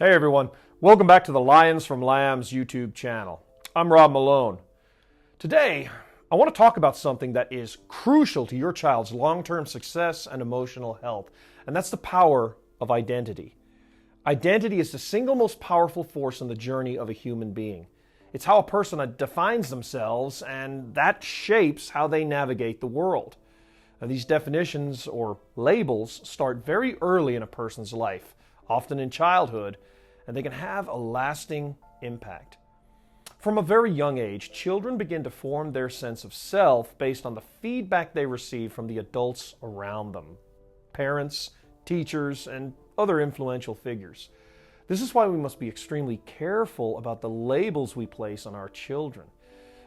Hey everyone, welcome back to the Lions from Lambs YouTube channel. I'm Rob Malone. Today, I want to talk about something that is crucial to your child's long-term success and emotional health, and that's the power of identity. Identity is the single most powerful force in the journey of a human being. It's how a person defines themselves, and that shapes how they navigate the world. Now, these definitions or labels start very early in a person's life, often in childhood, and they can have a lasting impact. From a very young age, children begin to form their sense of self based on the feedback they receive from the adults around them, parents, teachers, and other influential figures. This is why we must be extremely careful about the labels we place on our children.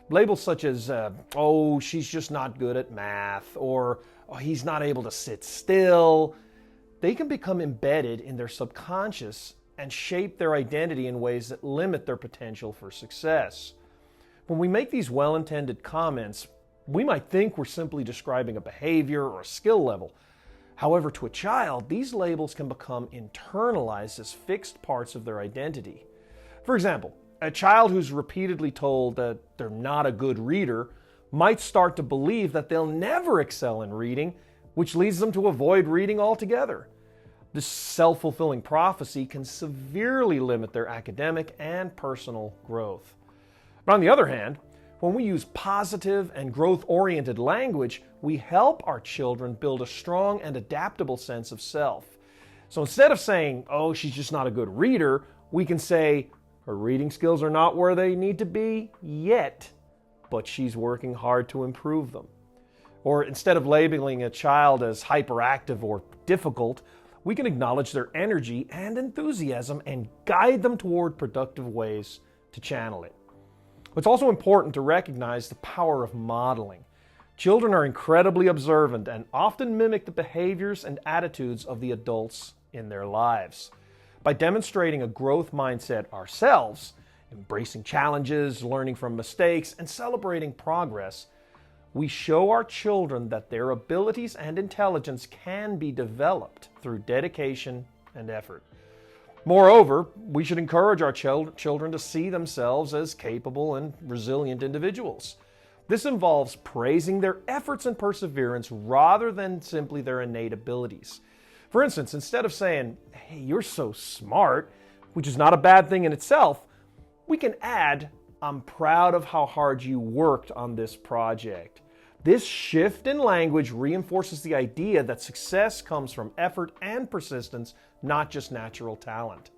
Labels such as, oh, she's just not good at math, or oh, he's not able to sit still. They can become embedded in their subconscious and shape their identity in ways that limit their potential for success. When we make these well-intended comments, we might think we're simply describing a behavior or a skill level. However, to a child, these labels can become internalized as fixed parts of their identity. For example, a child who's repeatedly told that they're not a good reader might start to believe that they'll never excel in reading, which leads them to avoid reading altogether. This self-fulfilling prophecy can severely limit their academic and personal growth. But on the other hand, when we use positive and growth-oriented language, we help our children build a strong and adaptable sense of self. So instead of saying, oh, she's just not a good reader, we can say, her reading skills are not where they need to be yet, but she's working hard to improve them. Or instead of labeling a child as hyperactive or difficult, we can acknowledge their energy and enthusiasm and guide them toward productive ways to channel it. It's also important to recognize the power of modeling. Children are incredibly observant and often mimic the behaviors and attitudes of the adults in their lives. By demonstrating a growth mindset ourselves, embracing challenges, learning from mistakes, and celebrating progress, we show our children that their abilities and intelligence can be developed through dedication and effort. Moreover, we should encourage our children to see themselves as capable and resilient individuals. This involves praising their efforts and perseverance rather than simply their innate abilities. For instance, instead of saying, hey, you're so smart, which is not a bad thing in itself, we can add, I'm proud of how hard you worked on this project. This shift in language reinforces the idea that success comes from effort and persistence, not just natural talent.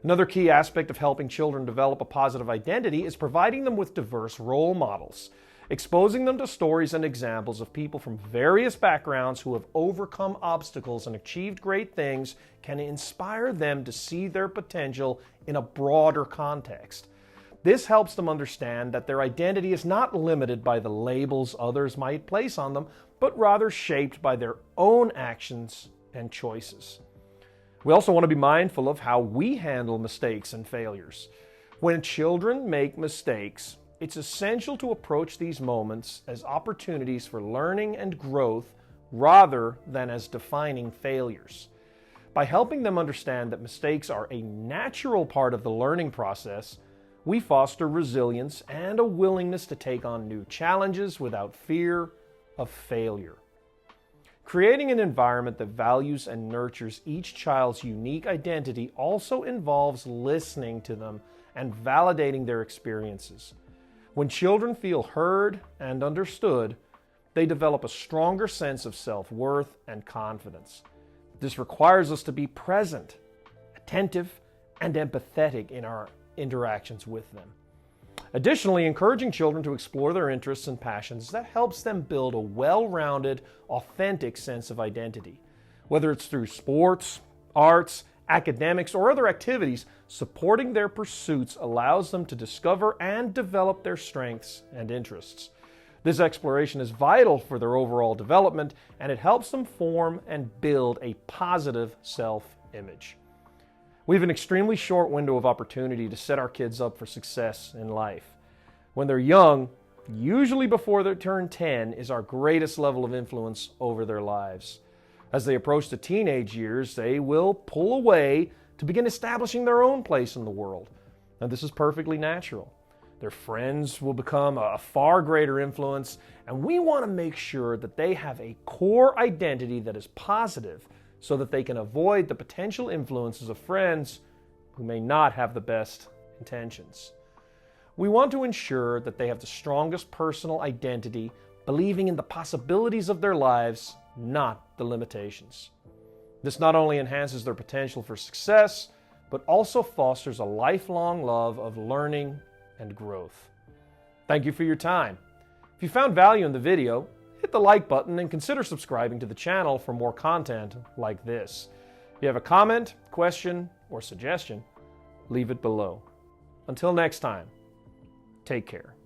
Another key aspect of helping children develop a positive identity is providing them with diverse role models. Exposing them to stories and examples of people from various backgrounds who have overcome obstacles and achieved great things can inspire them to see their potential in a broader context. This helps them understand that their identity is not limited by the labels others might place on them, but rather shaped by their own actions and choices. We also want to be mindful of how we handle mistakes and failures. When children make mistakes, it's essential to approach these moments as opportunities for learning and growth rather than as defining failures. By helping them understand that mistakes are a natural part of the learning process, we foster resilience and a willingness to take on new challenges without fear of failure. Creating an environment that values and nurtures each child's unique identity also involves listening to them and validating their experiences. When children feel heard and understood, they develop a stronger sense of self-worth and confidence. This requires us to be present, attentive, and empathetic in our interactions with them. Additionally, encouraging children to explore their interests and passions, that helps them build a well-rounded, authentic sense of identity. Whether it's through sports, arts, academics, or other activities, supporting their pursuits allows them to discover and develop their strengths and interests. This exploration is vital for their overall development, and it helps them form and build a positive self-image. We have an extremely short window of opportunity to set our kids up for success in life. When they're young, usually before they turn 10, is our greatest level of influence over their lives. As they approach the teenage years, they will pull away to begin establishing their own place in the world. And this is perfectly natural. Their friends will become a far greater influence, and we want to make sure that they have a core identity that is positive so that they can avoid the potential influences of friends who may not have the best intentions. We want to ensure that they have the strongest personal identity, believing in the possibilities of their lives, not the limitations. This not only enhances their potential for success, but also fosters a lifelong love of learning and growth. Thank you for your time. If you found value in the video, hit the like button and consider subscribing to the channel for more content like this. If you have a comment, question, or suggestion, leave it below. Until next time, take care.